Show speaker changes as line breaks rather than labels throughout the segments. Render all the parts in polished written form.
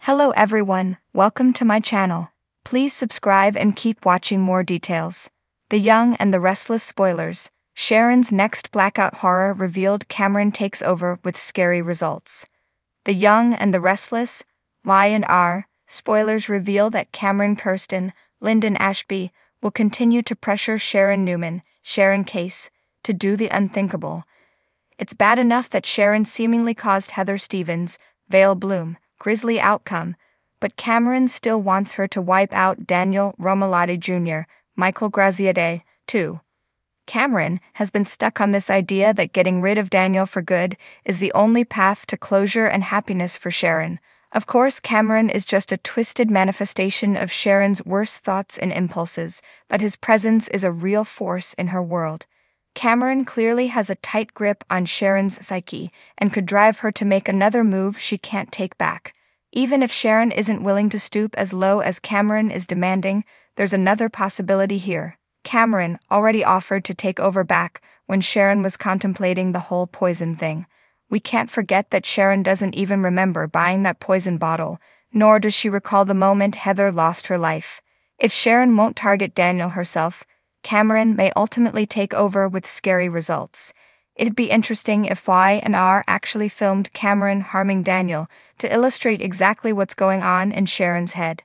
Hello everyone, welcome to my channel. Please subscribe and keep watching more details. The Young and the Restless spoilers. Sharon's next Blackout horror revealed Cameron takes over with scary results. The Young and the Restless, Y&R, spoilers reveal that Cameron Kirsten, Lyndon Ashby, will continue to pressure Sharon Newman, Sharon Case, to do the unthinkable. It's bad enough that Sharon seemingly caused Heather Stevens, Vale Bloom, grisly outcome, but Cameron still wants her to wipe out Daniel Romalotti Jr., Michael Graziadei, too. Cameron has been stuck on this idea that getting rid of Daniel for good is the only path to closure and happiness for Sharon. Of course, Cameron is just a twisted manifestation of Sharon's worst thoughts and impulses, but his presence is a real force in her world. Cameron clearly has a tight grip on Sharon's psyche and could drive her to make another move she can't take back. Even if Sharon isn't willing to stoop as low as Cameron is demanding, there's another possibility here. Cameron already offered to take over back when Sharon was contemplating the whole poison thing. We can't forget that Sharon doesn't even remember buying that poison bottle, nor does she recall the moment Heather lost her life. If Sharon won't target Daniel herself, Cameron may ultimately take over with scary results. It'd be interesting if Y&R actually filmed Cameron harming Daniel to illustrate exactly what's going on in Sharon's head.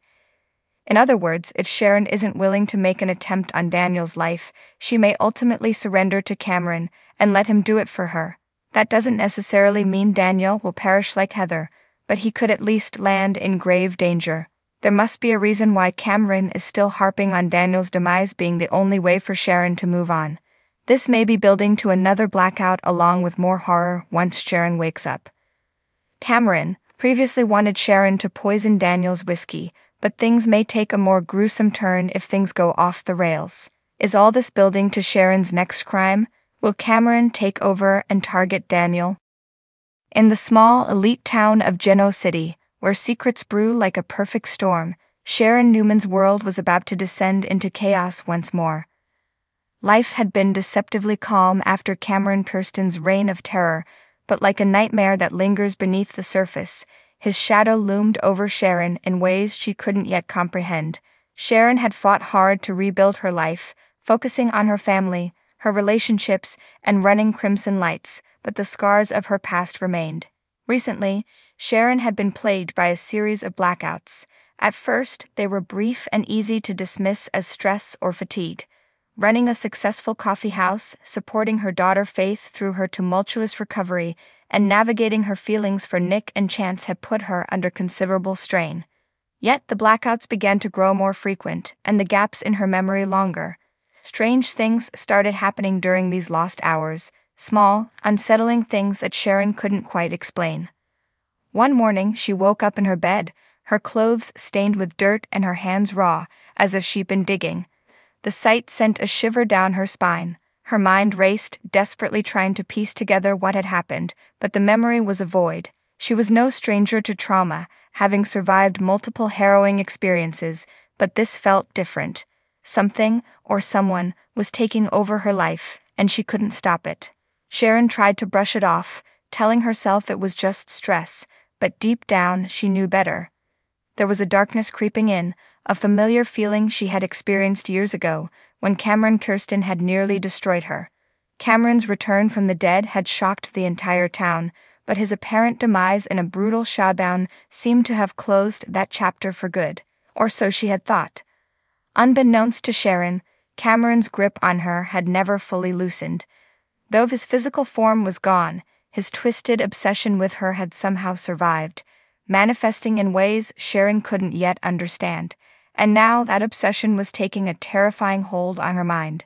In other words, if Sharon isn't willing to make an attempt on Daniel's life, she may ultimately surrender to Cameron and let him do it for her. That doesn't necessarily mean Daniel will perish like Heather, but he could at least land in grave danger. There must be a reason why Cameron is still harping on Daniel's demise being the only way for Sharon to move on. This may be building to another Blackout along with more horror once Sharon wakes up. Cameron previously wanted Sharon to poison Daniel's whiskey, but things may take a more gruesome turn if things go off the rails. Is all this building to Sharon's next crime? Will Cameron take over and target Daniel? In the small, elite town of Genoa City, where secrets brew like a perfect storm, Sharon Newman's world was about to descend into chaos once more. Life had been deceptively calm after Cameron Kirsten's reign of terror, but like a nightmare that lingers beneath the surface, his shadow loomed over Sharon in ways she couldn't yet comprehend. Sharon had fought hard to rebuild her life, focusing on her family, her relationships, and running Crimson Lights, but the scars of her past remained. Recently, Sharon had been plagued by a series of blackouts. At first, they were brief and easy to dismiss as stress or fatigue. Running a successful coffee house, supporting her daughter Faith through her tumultuous recovery, and navigating her feelings for Nick and Chance had put her under considerable strain. Yet the blackouts began to grow more frequent, and the gaps in her memory longer. Strange things started happening during these lost hours, small, unsettling things that Sharon couldn't quite explain. One morning she woke up in her bed, her clothes stained with dirt and her hands raw, as if she'd been digging. The sight sent a shiver down her spine. Her mind raced, desperately trying to piece together what had happened, but the memory was a void. She was no stranger to trauma, having survived multiple harrowing experiences, but this felt different. Something, or someone, was taking over her life, and she couldn't stop it. Sharon tried to brush it off, telling herself it was just stress, but deep down she knew better. There was a darkness creeping in, a familiar feeling she had experienced years ago, when Cameron Kirsten had nearly destroyed her. Cameron's return from the dead had shocked the entire town, but his apparent demise in a brutal showdown seemed to have closed that chapter for good, or so she had thought. Unbeknownst to Sharon, Cameron's grip on her had never fully loosened. Though his physical form was gone, his twisted obsession with her had somehow survived, manifesting in ways Sharon couldn't yet understand, and now that obsession was taking a terrifying hold on her mind.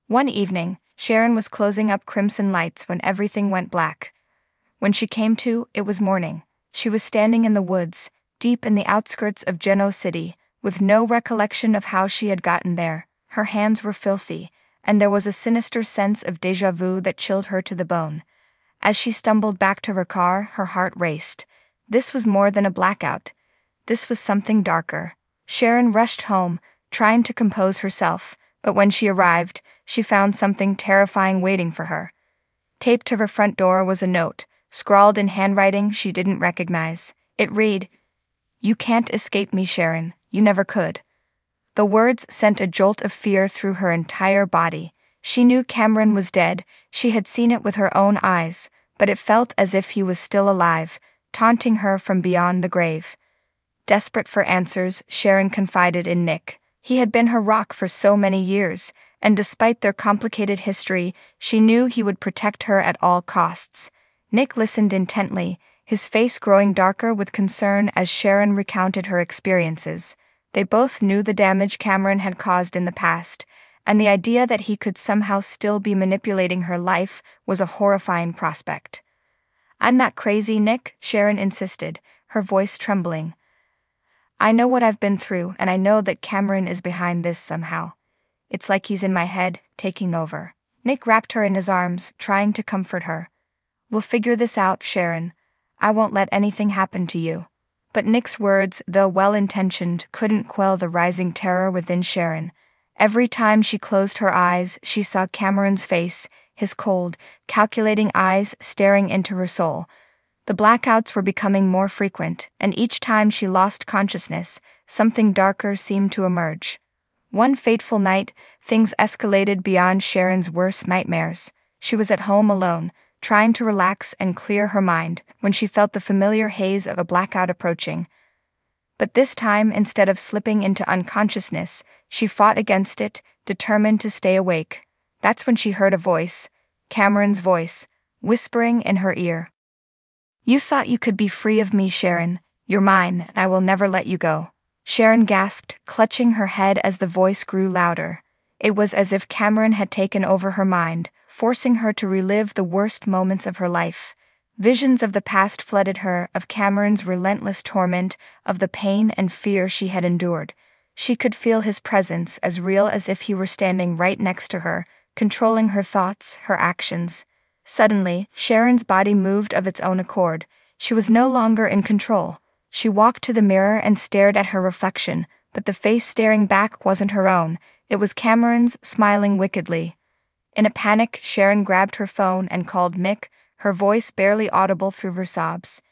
One evening, Sharon was closing up Crimson Lights when everything went black. When she came to, it was morning. She was standing in the woods, deep in the outskirts of Genoa City, with no recollection of how she had gotten there. Her hands were filthy, and there was a sinister sense of déjà vu that chilled her to the bone. As she stumbled back to her car, her heart raced. This was more than a blackout. This was something darker. Sharon rushed home, trying to compose herself, but when she arrived, she found something terrifying waiting for her. Taped to her front door was a note, scrawled in handwriting she didn't recognize. It read, "You can't escape me, Sharon, you never could." The words sent a jolt of fear through her entire body. She knew Cameron was dead, she had seen it with her own eyes, but it felt as if he was still alive, taunting her from beyond the grave. Desperate for answers, Sharon confided in Nick. He had been her rock for so many years, and despite their complicated history, she knew he would protect her at all costs. Nick listened intently, his face growing darker with concern as Sharon recounted her experiences. They both knew the damage Cameron had caused in the past, and the idea that he could somehow still be manipulating her life was a horrifying prospect. "I'm not crazy, Nick," Sharon insisted, her voice trembling. "I know what I've been through, and I know that Cameron is behind this somehow. It's like he's in my head, taking over." Nick wrapped her in his arms, trying to comfort her. "We'll figure this out, Sharon. I won't let anything happen to you." But Nick's words, though well-intentioned, couldn't quell the rising terror within Sharon. Every time she closed her eyes, she saw Cameron's face, his cold, calculating eyes staring into her soul. The blackouts were becoming more frequent, and each time she lost consciousness, something darker seemed to emerge. One fateful night, things escalated beyond Sharon's worst nightmares. She was at home alone, trying to relax and clear her mind, when she felt the familiar haze of a blackout approaching. But this time, instead of slipping into unconsciousness, she fought against it, determined to stay awake. That's when she heard a voice, Cameron's voice, whispering in her ear. "You thought you could be free of me, Sharon. You're mine, and I will never let you go." Sharon gasped, clutching her head as the voice grew louder. It was as if Cameron had taken over her mind, forcing her to relive the worst moments of her life. Visions of the past flooded her, of Cameron's relentless torment, of the pain and fear she had endured. She could feel his presence, as real as if he were standing right next to her, controlling her thoughts, her actions. Suddenly, Sharon's body moved of its own accord. She was no longer in control. She walked to the mirror and stared at her reflection, but the face staring back wasn't her own. It was Cameron's, smiling wickedly. In a panic, Sharon grabbed her phone and called Nick, her voice barely audible through her sobs.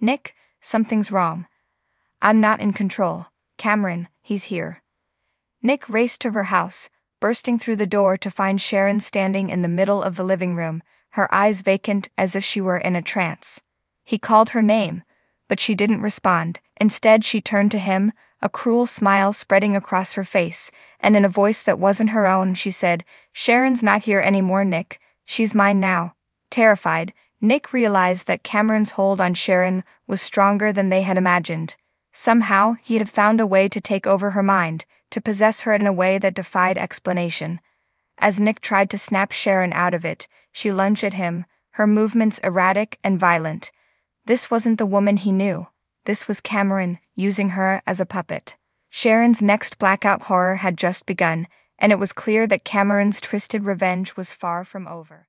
"Nick, something's wrong. I'm not in control. Cameron, he's here." Nick raced to her house, bursting through the door to find Sharon standing in the middle of the living room, her eyes vacant as if she were in a trance. He called her name, but she didn't respond. Instead, she turned to him, a cruel smile spreading across her face, and in a voice that wasn't her own, she said, "Sharon's not here anymore, Nick. She's mine now." Terrified, Nick realized that Cameron's hold on Sharon was stronger than they had imagined. Somehow, he had found a way to take over her mind, to possess her in a way that defied explanation. As Nick tried to snap Sharon out of it, she lunged at him, her movements erratic and violent. This wasn't the woman he knew. This was Cameron, using her as a puppet. Sharon's next blackout horror had just begun, and it was clear that Cameron's twisted revenge was far from over.